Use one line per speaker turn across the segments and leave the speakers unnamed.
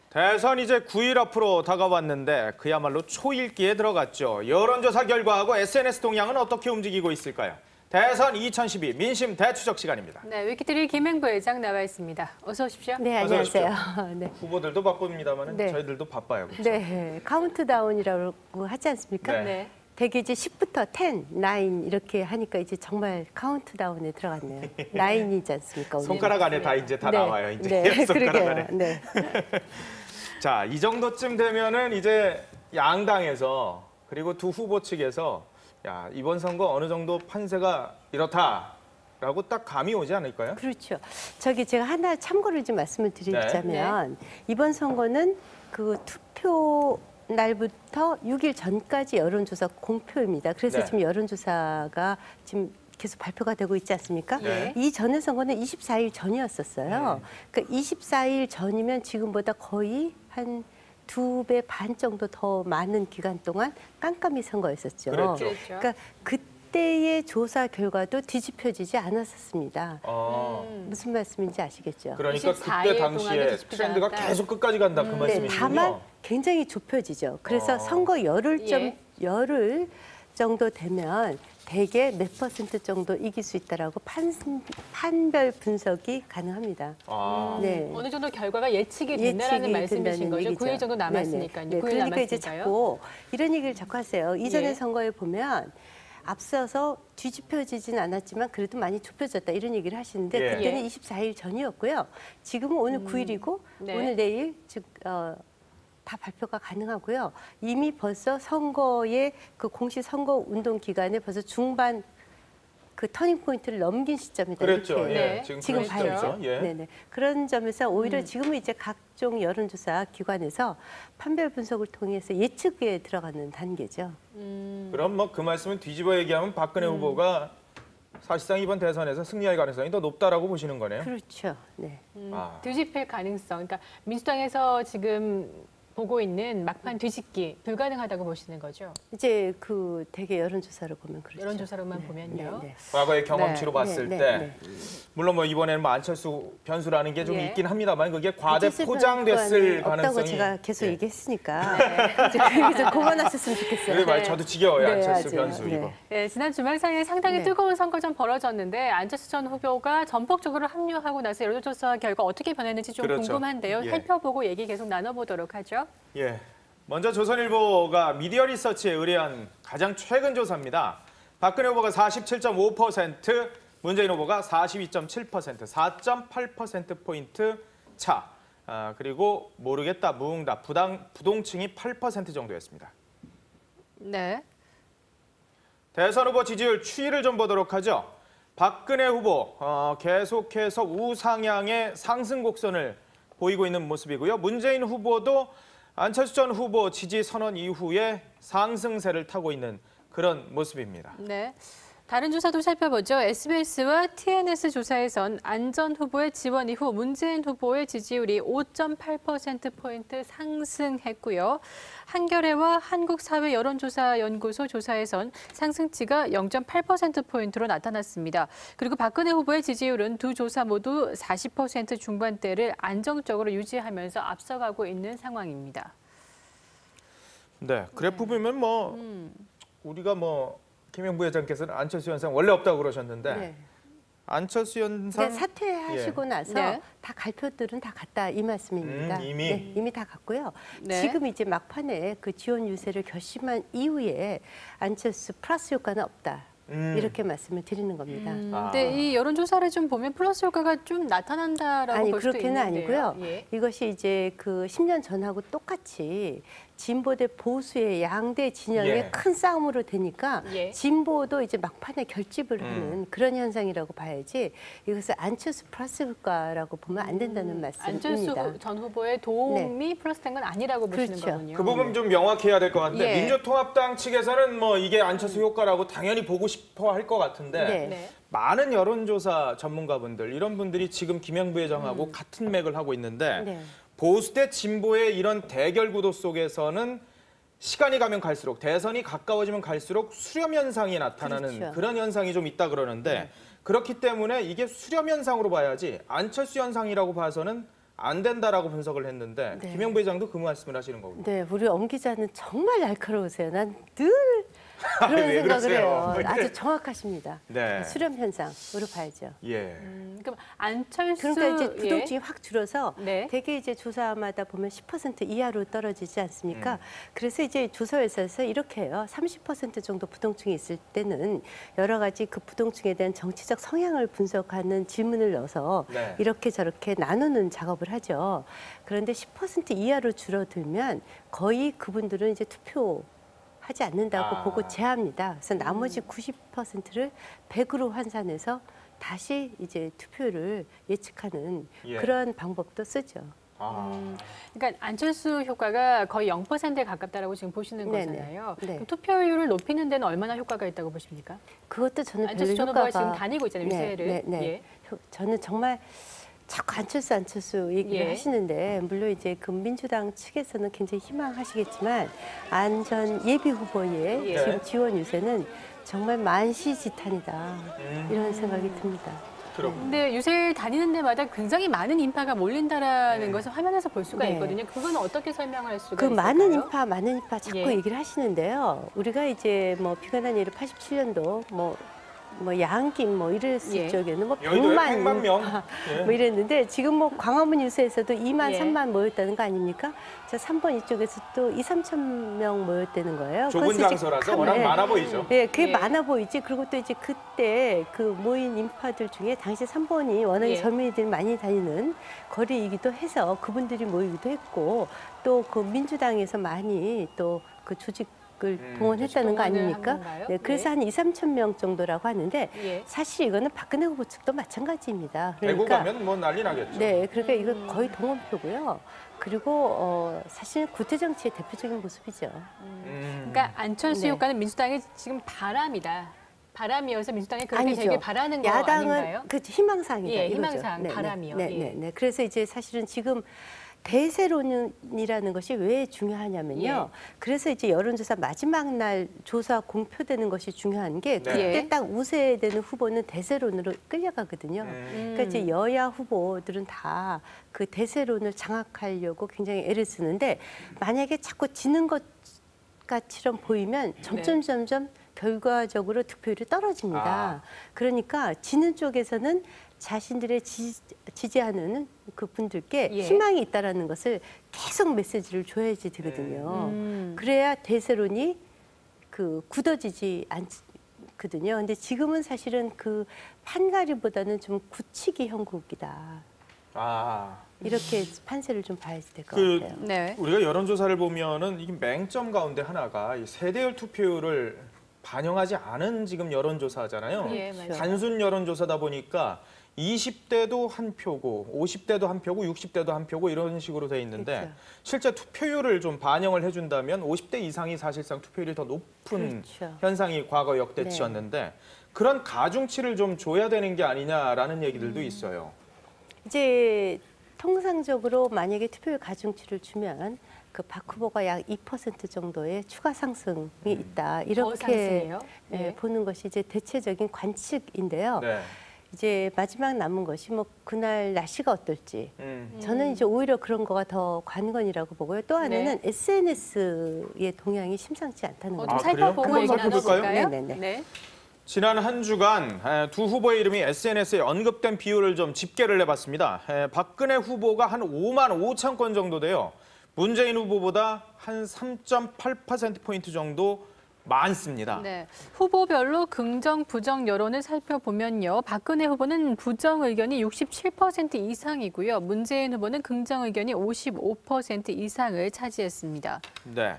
대선 이제 9일 앞으로 다가왔는데 그야말로 초읽기에 들어갔죠. 여론조사 결과하고 SNS 동향은 어떻게 움직이고 있을까요? 대선 2012 민심 대추적 시간입니다.
네, 위키트리 김행부 회장 나와 있습니다. 어서 오십시오.
네,
안녕하세요.
안녕하세요. 네.
후보들도 바쁩니다만
네.
저희들도 바빠요. 그렇죠?
네, 카운트다운이라고 하지 않습니까?
네.
네.
되게 이제 10부터 10, 9 이렇게 하니까 이제 정말 카운트다운에 들어갔네요. 9이지 않습니까? 오늘?
손가락 안에 다 이제 다
네.
나와요. 이제
네,
손가락
그러게요.
안에.
네.
자, 이 정도쯤 되면은 이제 양당에서 그리고 두 후보 측에서 야, 이번 선거 어느 정도 판세가 이렇다라고 딱 감이 오지 않을까요?
그렇죠. 저기 제가 하나 참고를 좀 말씀을 드리자면 이번 선거는 그 투표 날부터 6일 전까지 여론조사 공표입니다. 그래서
네.
지금 여론조사가 지금 계속 발표가 되고 있지 않습니까?
네.
이 전의 선거는 24일 전이었었어요. 그러니까 24일 전이면 지금보다 거의 한 2배 반 정도 더 많은 기간 동안 깜깜이 선거였었죠.
그랬죠.
그렇죠.
그러니까 그때의 조사 결과도 뒤집혀지지 않았었습니다. 무슨 말씀인지 아시겠죠?
그러니까
24일
그때
동안에
당시에
뒤집히지
트렌드가
않았다.
계속 끝까지 간다 그
네,
말씀이시군요.
다만 굉장히 좁혀지죠. 그래서 선거 열흘 정도 되면 대개 몇 % 정도 이길 수 있다라고 판별 분석이 가능합니다. 네.
어느 정도 결과가 예측이 된다는 말씀이신
된다는
거죠?
얘기죠.
9일 정도 남았으니까요.
네네.
9일
그러니까 이제
남았으니까요.
자꾸 이런 얘기를 자꾸 하세요. 이전의
예.
선거에 보면 앞서서 뒤집혀지진 않았지만 그래도 많이 좁혀졌다 이런 얘기를 하시는데
예.
그때는
예.
24일 전이었고요. 지금은 오늘 9일이고
네.
오늘 내일 즉 다 발표가 가능하고요. 이미 벌써 선거의 그 공식 선거 운동 기간에 벌써 중반 그 터닝 포인트를 넘긴 시점이다.
그랬죠.
이렇게.
예.
네.
지금
지금
그런
봐야죠.
시점이죠. 예.
네네. 그런 점에서 오히려 지금은 이제 각종 여론조사 기관에서 판별 분석을 통해서 예측에 들어가는 단계죠.
그럼 뭐 그 말씀을 뒤집어 얘기하면 박근혜 후보가 사실상 이번 대선에서 승리할 가능성이 더 높다라고 보시는 거네요.
그렇죠. 네.
뒤집힐 가능성. 그러니까 민주당에서 지금 보고 있는 막판 뒤집기 불가능하다고 보시는 거죠?
이제 그 대개 여론조사로 보면 그렇죠.
여론조사로만 보면요.
네.
과거의 경험치로
네.
봤을
네,
때
네,
물론 뭐 이번에는 뭐 안철수 변수라는 게 좀
예.
있긴 합니다만 그게 과대
안철수
포장됐을
변호사는 없다고
가능성이
제가 계속
예.
얘기했으니까 이제 그 얘기 좀 그만하셨으면 좋겠어요.
그래 말 저도 지겨워요.
네,
안철수
맞아요.
변수
네.
이거.
네, 지난 주말 사이에 상당히
네.
뜨거운 선거전 벌어졌는데 안철수 전 후보가 전폭적으로 합류하고 나서 여론조사 결과 어떻게 변했는지 좀
그렇죠.
궁금한데요.
예.
살펴보고 얘기 계속 나눠보도록 하죠.
예. 먼저 조선일보가 미디어 리서치에 의뢰한 가장 최근 조사입니다. 박근혜 후보가 47.5%, 문재인 후보가 42.7%, 4.8%포인트 차. 그리고 모르겠다, 무응답, 부동층이 8% 정도였습니다.
네.
대선 후보 지지율 추이를 좀 보도록 하죠. 박근혜 후보 계속해서 우상향의 상승 곡선을 보이고 있는 모습이고요. 문재인 후보도 안철수 전 후보 지지 선언 이후에 상승세를 타고 있는 그런 모습입니다.
네. 다른 조사도 살펴보죠. SBS와 TNS 조사에선 안 전 후보의 지원 이후 문재인 후보의 지지율이 5.8%포인트 상승했고요. 한겨레와 한국사회여론조사연구소 조사에선 상승치가 0.8%포인트로 나타났습니다. 그리고 박근혜 후보의 지지율은 두 조사 모두 40% 중반대를 안정적으로 유지하면서 앞서가고 있는 상황입니다.
네, 그래프 보면 뭐 우리가 뭐 김영부 회장께서는 안철수 현상 원래 없다고 그러셨는데
네.
안철수 현상
그러니까 사퇴하시고 나서
네.
다 갈표들은 다 갔다 이 말씀입니다.
이미?
네, 이미 다 갔고요.
네.
지금 이제 막판에 그 지원 유세를 결심한 이후에 안철수 플러스 효과는 없다. 이렇게 말씀을 드리는 겁니다.
근데 이 여론조사를 좀 보면 플러스 효과가 좀 나타난다라고
아니
볼 수도
그렇게는
있는데요.
아니고요.
예.
이것이 이제 그 10년 전하고 똑같이 진보 대 보수의 양대 진영의
예.
큰 싸움으로 되니까
예.
진보도 이제 막판에 결집을 하는 그런 현상이라고 봐야지 이것을 안철수 플러스 효과라고 보면 안 된다는 말씀입니다.
안철수 전 후보의 도움이 플러스된 건 아니라고 보시는
그렇죠.
거군요.
그 부분 좀 명확해야 될 것 같은데
예.
민주통합당 측에서는 뭐 이게 안철수 효과라고 당연히 보고 싶어 할 것 같은데
네.
네.
많은 여론조사 전문가분들 이런 분들이 지금 김영부 회장하고 같은 맥을 하고 있는데
네.
보수 대 진보의 이런 대결 구도 속에서는 시간이 가면 갈수록 대선이 가까워지면 갈수록 수렴 현상이 나타나는
그렇죠.
그런 현상이 좀 있다 그러는데 그렇기 때문에 이게 수렴 현상으로 봐야지 안철수 현상이라고 봐서는 안 된다라고 분석을 했는데
네.
김영부 회장도 그 말씀을 하시는 거군요.
네, 우리 엄 기자는 정말 날카로우세요. 난 늘 그런
왜
생각을
그러세요?
해요.
왜
아주 정확하십니다.
네.
수렴 현상으로 봐야죠.
예.
그럼 안철수
그러니까 이제 부동층이 확 줄어서
네.
대개 이제 조사마다 보면 10% 이하로 떨어지지 않습니까? 그래서 이제 조사회사에서 이렇게 해요. 30% 정도 부동층이 있을 때는 여러 가지 그 부동층에 대한 정치적 성향을 분석하는 질문을 넣어서
네.
이렇게 저렇게 나누는 작업을 하죠. 그런데 10% 이하로 줄어들면 거의 그분들은 이제 투표하지 않는다고
아.
보고 제합니다. 그래서 나머지 90%를 100으로 환산해서 다시 이제 투표를 예측하는
예.
그런 방법도 쓰죠.
아.
그러니까 안철수 효과가 거의 0%에 가깝다라고 지금 보시는
네네.
거잖아요.
네.
그럼 투표율을 높이는 데는 얼마나 효과가 있다고 보십니까?
그것도 저는 별로
안철수 전 후보가
효과가
지금 다니고 있잖아요, 유세를.
네. 저는 정말 자꾸 안철수 얘기를
예.
하시는데 물론 이제 그 민주당 측에서는 굉장히 희망하시겠지만 안 전 예비 후보의
예.
지금 지원 유세는 정말 만시지탄이다 이런 생각이 듭니다.
그럼.
근데 유세 다니는 데마다 굉장히 많은 인파가 몰린다라는
네.
것을 화면에서 볼 수가
네.
있거든요. 그건 어떻게 설명할 수가
그
있을까요?
많은 인파 자꾸
예.
얘기를 하시는데요. 우리가 이제 뭐 비관한 예를 87년도 뭐 양김 뭐 이랬을
예.
적에는 뭐
여의도에
100만
100만 명. 예.
뭐 이랬는데 지금 뭐 광화문 유세에서도 2만,
예.
3만 모였다는 거 아닙니까? 저 3번 이쪽에서 또 2, 3천 명 모였다는 거예요.
좁은
그래서 이제
장소라서 워낙
예.
많아 보이죠.
예, 그게
예.
많아 보이지. 그리고 또 이제 그때 그 모인 인파들 중에 당시 3번이 워낙에
예.
젊은이들이 많이 다니는 거리이기도 해서 그분들이 모이기도 했고 또 그 민주당에서 많이 또 그 조직을 동원했다는 거
동원을
아닙니까?
한 건가요?
네, 그래서
네.
한 2, 3천 명 정도라고 하는데
예.
사실 이거는 박근혜 후보 측도 마찬가지입니다.
대구 가면 뭐 난리 나겠죠.
네, 그러니까 이거 거의 동원표고요. 그리고 사실 구태 정치의 대표적인 모습이죠.
그러니까 안철수
네.
효과는 민주당의 지금 바람이다. 바람이어서 민주당이 그렇게
아니죠.
되게 바라는 거
야당은
아닌가요?
그 희망사항이다.
예,
이거죠.
희망사항, 바람이요.
네,
예.
네, 네. 그래서 이제 사실은 지금 대세론이라는 것이 왜 중요하냐면요. 그래서 이제 여론조사 마지막 날 조사 공표되는 것이 중요한 게
네.
그때
예.
딱 우세되는 후보는 대세론으로 끌려가거든요. 그러니까 이제 여야 후보들은 다 그 대세론을 장악하려고 굉장히 애를 쓰는데 만약에 자꾸 지는 것처럼 보이면 점점 결과적으로 득표율이 떨어집니다.
아.
그러니까 지는 쪽에서는 자신들의 지지하는 그 분들께
예.
희망이 있다라는 것을 계속 메시지를 줘야지 되거든요. 그래야 대세론이 그 굳어지지 않거든요. 근데 지금은 사실은 그 판가리보다는 좀 굳히기 형국이다.
아.
이렇게 판세를 좀 봐야 될 것
그
같아요.
네.
우리가 여론조사를 보면은 이게 맹점 가운데 하나가 이 세대율 투표율을 반영하지 않은 지금 여론조사잖아요.
예, 맞아요.
단순 여론조사다 보니까 20대도 한 표고 50대도 한 표고 60대도 한 표고 이런 식으로 돼 있는데
그렇죠.
실제 투표율을 좀 반영을 해준다면 50대 이상이 사실상 투표율이 더 높은
그렇죠.
현상이 과거 역대치였는데 그런 가중치를 좀 줘야 되는 게 아니냐라는 얘기들도 있어요.
이제 통상적으로 만약에 투표율 가중치를 주면 그 박 후보가 약 2% 정도의 추가 상승이 있다. 이렇게
상승이요?
예,
예.
보는 것이 이제 대체적인 관측인데요.
네.
이제 마지막 남은 것이 뭐 그날 날씨가 어떨지. 저는 이제 오히려 그런 거가 더 관건이라고 보고요. 또 하나는 SNS의 동향이 심상치 않다는
좀
거죠.
아,
살펴보고
그래요?
얘기
한번 살펴볼까요?
나눠볼까요?
네네네.
네.
지난 한 주간 두 후보의 이름이 SNS에 언급된 비율을 좀 집계를 해봤습니다. 박근혜 후보가 한 5만 5천 건 정도 돼요. 문재인 후보보다 한 3.8%포인트 정도 많습니다.
네. 후보별로 긍정, 부정 여론을 살펴보면요. 박근혜 후보는 부정 의견이 67% 이상이고요. 문재인 후보는 긍정 의견이 55% 이상을 차지했습니다.
네.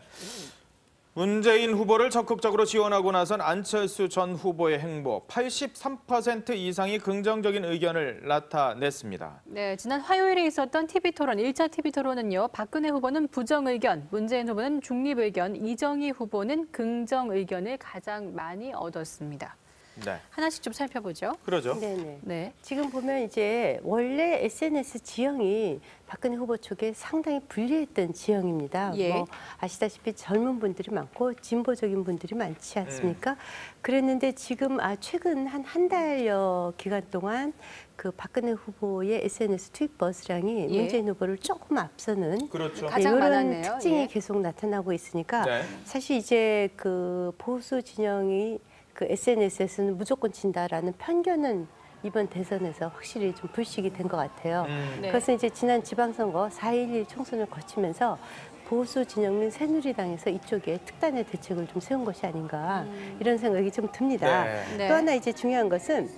문재인 후보를 적극적으로 지원하고 나선 안철수 전 후보의 행보 83% 이상이 긍정적인 의견을 나타냈습니다.
네, 지난 화요일에 있었던 TV토론, 1차 TV토론은요. 박근혜 후보는 부정 의견, 문재인 후보는 중립 의견, 이정희 후보는 긍정 의견을 가장 많이 얻었습니다.
네.
하나씩 좀 살펴보죠.
그러죠.
네네.
네.
지금 보면 이제 원래 SNS 지형이 박근혜 후보 쪽에 상당히 불리했던 지형입니다.
예.
뭐 아시다시피 젊은 분들이 많고 진보적인 분들이 많지 않습니까? 그랬는데 지금 최근 한 달여 기간 동안 그 박근혜 후보의 SNS 투입 버스량이
예.
문재인 후보를 조금 앞서는
그렇죠.
가장
이런
많았네요.
특징이
예.
계속 나타나고 있으니까
네.
사실 이제 그 보수 진영이 그 SNS에서는 무조건 진다라는 편견은 이번 대선에서 확실히 좀 불식이 된 것 같아요.
네.
그것은 이제 지난 지방선거 4.11 총선을 거치면서 보수 진영민 새누리당에서 이쪽에 특단의 대책을 좀 세운 것이 아닌가 이런 생각이 좀 듭니다.
네.
네.
또 하나 이제 중요한 것은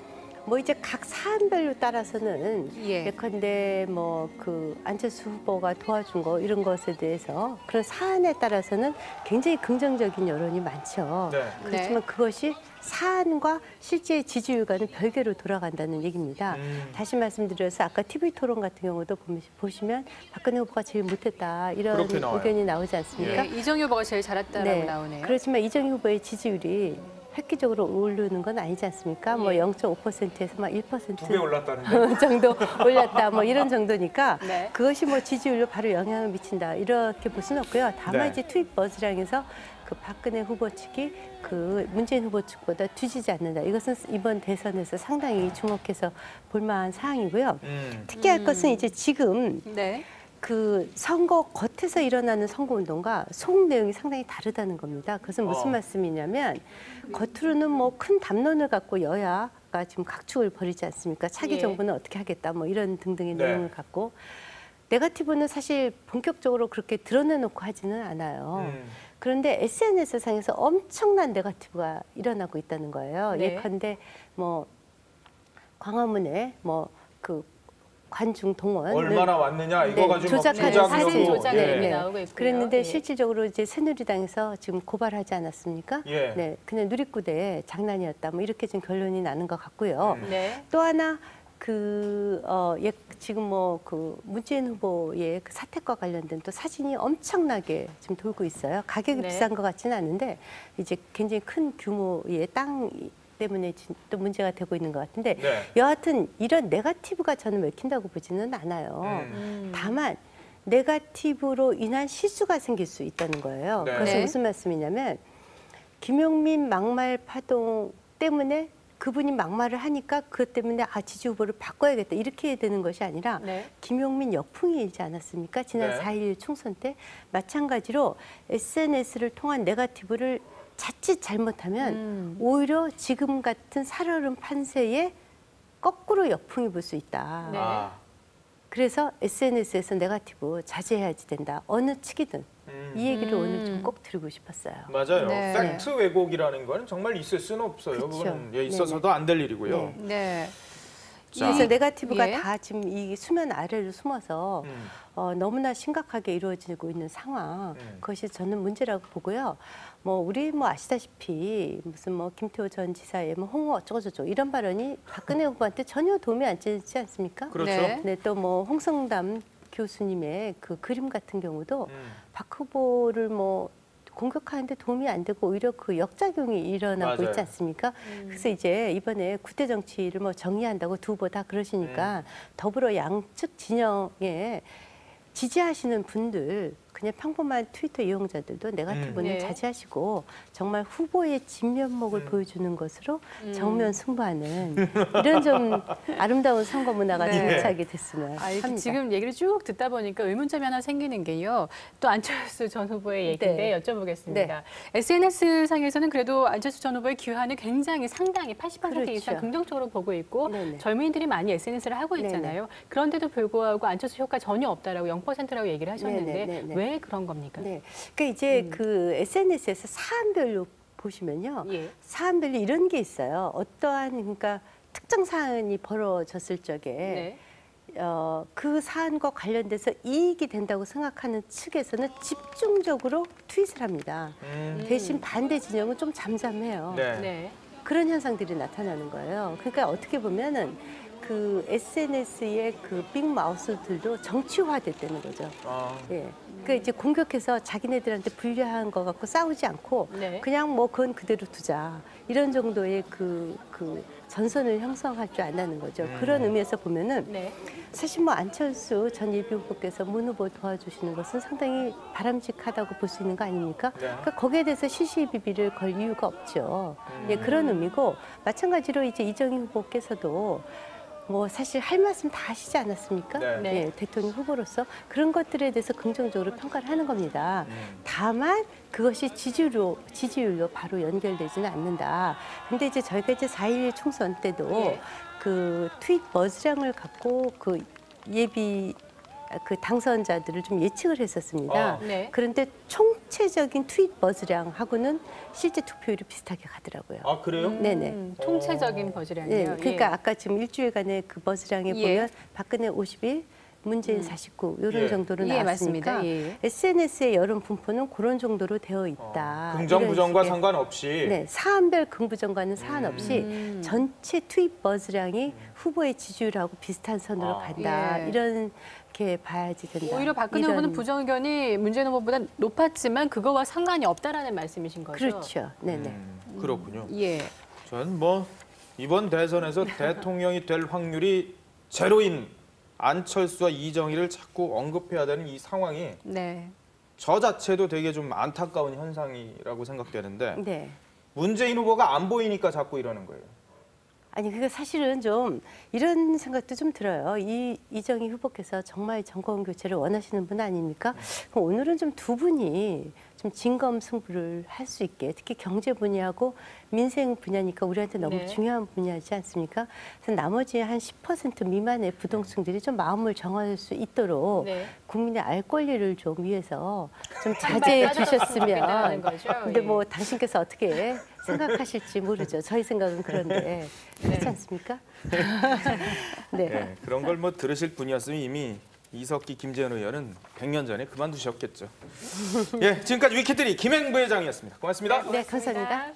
뭐 이제 각 사안별로 따라서는
예.
예컨대 뭐 그 안철수 후보가 도와준 거 이런 것에 대해서 그런 사안에 따라서는 굉장히 긍정적인 여론이 많죠.
네.
그렇지만 그것이 사안과 실제 지지율과는 별개로 돌아간다는 얘기입니다. 다시 말씀드려서 아까 TV 토론 같은 경우도 보시면 박근혜 후보가 제일 못했다 이런
그렇게 나와요.
의견이 나오지 않습니까?
예. 이정효 후보가 제일 잘했다라고 나오네요.
그렇지만 이정희 후보의 지지율이 획기적으로 오르는 건 아니지 않습니까? 뭐
예.
0.5%에서 막 1%
2배 올랐다는데.
정도 올랐다 뭐 이런 정도니까
네.
그것이 뭐 지지율로 바로 영향을 미친다 이렇게 볼 수는 없고요. 다만
네.
이제 투입 버즈량에서 그 박근혜 후보 측이 그 문재인 후보 측보다 뒤지지 않는다. 이것은 이번 대선에서 상당히 주목해서 볼만한 사항이고요. 특이할 것은 이제 지금
네.
그 선거 겉에서 일어나는 선거운동과 속 내용이 상당히 다르다는 겁니다. 그것은 무슨 말씀이냐면 겉으로는 뭐 큰 담론을 갖고 여야가 지금 각축을 벌이지 않습니까? 차기
예.
정부는 어떻게 하겠다 뭐 이런 등등의
네.
내용을 갖고 네거티브는 사실 본격적으로 그렇게 드러내놓고 하지는 않아요. 그런데 SNS상에서 엄청난 네거티브가 일어나고 있다는 거예요.
네.
예컨대 뭐 광화문에 뭐 그 관중 동원
얼마나 왔느냐 이거
네,
가지고 막
조작하는
조작하고.
사진 조작
예.
내용이 나오고 있고요.
그랬는데
예.
실질적으로 이제 새누리당에서 지금 고발하지 않았습니까?
예.
네, 그냥 누리꾼의 장난이었다. 뭐 이렇게 지금 결론이 나는 것 같고요.
네.
또 하나 지금 뭐 그 문재인 후보의 그 사택과 관련된 또 사진이 엄청나게 지금 돌고 있어요. 가격이
네.
비싼 것 같지는 않은데 이제 굉장히 큰 규모의 땅 때문에 또 문제가 되고 있는 것 같은데
네.
여하튼 이런 네거티브가 저는 맥힌다고 보지는 않아요. 다만 네거티브로 인한 실수가 생길 수 있다는 거예요.
네.
그것은
네.
무슨 말씀이냐면 김용민 막말 파동 때문에 그분이 막말을 하니까 그것 때문에 지지 후보를 바꿔야겠다 이렇게 해야 되는 것이 아니라
네.
김용민 역풍이 일지 않았습니까? 지난
네.
4.11 총선 때 마찬가지로 SNS를 통한 네거티브를 자칫 잘못하면 오히려 지금 같은 살얼음 판세에 거꾸로 역풍이 불 수 있다.
네.
아.
그래서 SNS에서 네거티브 자제해야지 된다. 어느 측이든. 이 얘기를 오늘 좀 꼭 드리고 싶었어요.
맞아요.
네.
팩트 왜곡이라는 건 정말 있을 수는 없어요.
그쵸.
그거는 있어서도 안 될 일이고요.
네.
네.
그래서 네거티브가
예.
다 지금 이 수면 아래로 숨어서 너무나 심각하게 이루어지고 있는 상황. 그것이 저는 문제라고 보고요. 뭐 우리 뭐 아시다시피 무슨 뭐 김태호 전 지사의 뭐 홍어 어쩌고저쩌고 이런 발언이 박근혜 후보한테 전혀 도움이 안 되지 않습니까?
그렇죠.
네.
네, 또 뭐 홍성담 교수님의 그 그림 같은 경우도 박 후보를 뭐 공격하는데 도움이 안 되고 오히려 그 역작용이 일어나고
맞아요.
있지 않습니까? 그래서 이제 이번에 구태 정치를 뭐 정리한다고 두 후보 다 그러시니까 더불어 양측 진영에 지지하시는 분들 그냥 평범한 트위터 이용자들도 네거티브는
네.
자제하시고 정말 후보의 진면목을 보여주는 것으로 정면 승부하는 이런 좀 아름다운 선거 문화가
네.
정착이 됐으면
아, 이렇게
합니다.
지금 얘기를 쭉 듣다 보니까 의문점이 하나 생기는 게요. 또 안철수 전 후보의 얘기인데
네.
여쭤보겠습니다.
네.
SNS 상에서는 그래도 안철수 전 후보의 귀환을 굉장히 상당히 80% 이상
그렇죠.
긍정적으로 보고 있고
네네.
젊은이들이 많이 SNS를 하고 있잖아요. 그런데도 불구하고 안철수 효과 전혀 없다라고 0%라고 얘기를 하셨는데
네네네네.
왜 그런 겁니까?
네. 그러니까 이제 그 SNS에서 사안별로 보시면요.
예.
사안별로 이런 게 있어요. 어떠한 그러니까 특정 사안이 벌어졌을 적에
네.
그 사안과 관련돼서 이익이 된다고 생각하는 측에서는 집중적으로 트윗을 합니다. 대신 반대 진영은 좀 잠잠해요.
네.
네.
그런 현상들이 나타나는 거예요. 그러니까 어떻게 보면은 그 SNS의 그 빅마우스들도 정치화됐다는 거죠.
아.
예. 그러니까 이제 공격해서 자기네들한테 불리한 거 갖고 싸우지 않고
네.
그냥 뭐 그건 그대로 두자. 이런 정도의 그 전선을 형성할 줄 안다는 거죠. 그런 의미에서 보면은
네.
사실 뭐 안철수 전 예비 후보께서 문 후보 도와주시는 것은 상당히 바람직하다고 볼 수 있는 거 아닙니까?
네.
그러니까 거기에 대해서 시시비비를 걸 이유가 없죠. 예, 그런 의미고 마찬가지로 이제 이정희 후보께서도 뭐 사실 할 말씀 다 하시지 않았습니까?
네.
예, 대통령 후보로서 그런 것들에 대해서 긍정적으로 평가를 하는 겁니다. 다만 그것이 지지율로 바로 연결되지는 않는다. 근데 이제 저희가 이제 4.11 총선 때도
예.
그 트윗 버즈량을 갖고 그 예비 그 당선자들을 좀 예측을 했었습니다.
네.
그런데 총체적인 트윗 버즈량하고는 실제 투표율이 비슷하게 가더라고요.
아, 그래요?
네네.
총체적인 버즈량이요.
네, 그러니까 아까 지금 일주일간의 그 버스량에
예.
보면 박근혜 51, 문재인 49 이런
예.
정도로
예,
나왔으니까
맞습니다. 예.
SNS의 여론 분포는 그런 정도로 되어 있다.
긍정
이런
부정과
식의.
상관없이
네, 사안별 긍부정과는 상관없이 전체 트윗 버스량이 후보의 지지율하고 비슷한 선으로
아.
간다.
예.
이렇게 봐야지 된다.
오히려 박근혜
이런-
후보는 부정 의견이 문재인 후보보다 높았지만 그거와 상관이 없다라는 말씀이신 거죠?
그렇죠. 네네.
그렇군요.
예.
저는 뭐 이번 대선에서 대통령이 될 확률이 제로인 안철수와 이정희를 자꾸 언급해야 되는 이 상황이
네.
저 자체도 되게 좀 안타까운 현상이라고 생각되는데
네.
문재인 후보가 안 보이니까 자꾸 이러는 거예요.
아니 그게 사실은 좀 이런 생각도 좀 들어요. 이정희 후보께서 정말 정권 교체를 원하시는 분 아닙니까? 그럼 오늘은 좀 두 분이 좀 진검승부를 할 수 있게 특히 경제 분야하고 민생 분야니까 우리한테 너무
네.
중요한 분야지 않습니까? 그래서 나머지 한 10% 미만의 부동층들이 좀 마음을 정할 수 있도록
네.
국민의 알 권리를 좀 위해서 좀
한발
자제해
따졌으면 좋겠다는
주셨으면.
거죠.
근데
예.
뭐 당신께서 어떻게 생각하실지 모르죠. 저희 생각은 그런데 그렇지 않습니까? 네.
네, 그런 걸 뭐 들으실 분이었으면 이미 이석기, 김재현 의원은 100년 전에 그만두셨겠죠. 예, 지금까지 위키트리 김행 부회장이었습니다. 고맙습니다.
네, 감사합니다.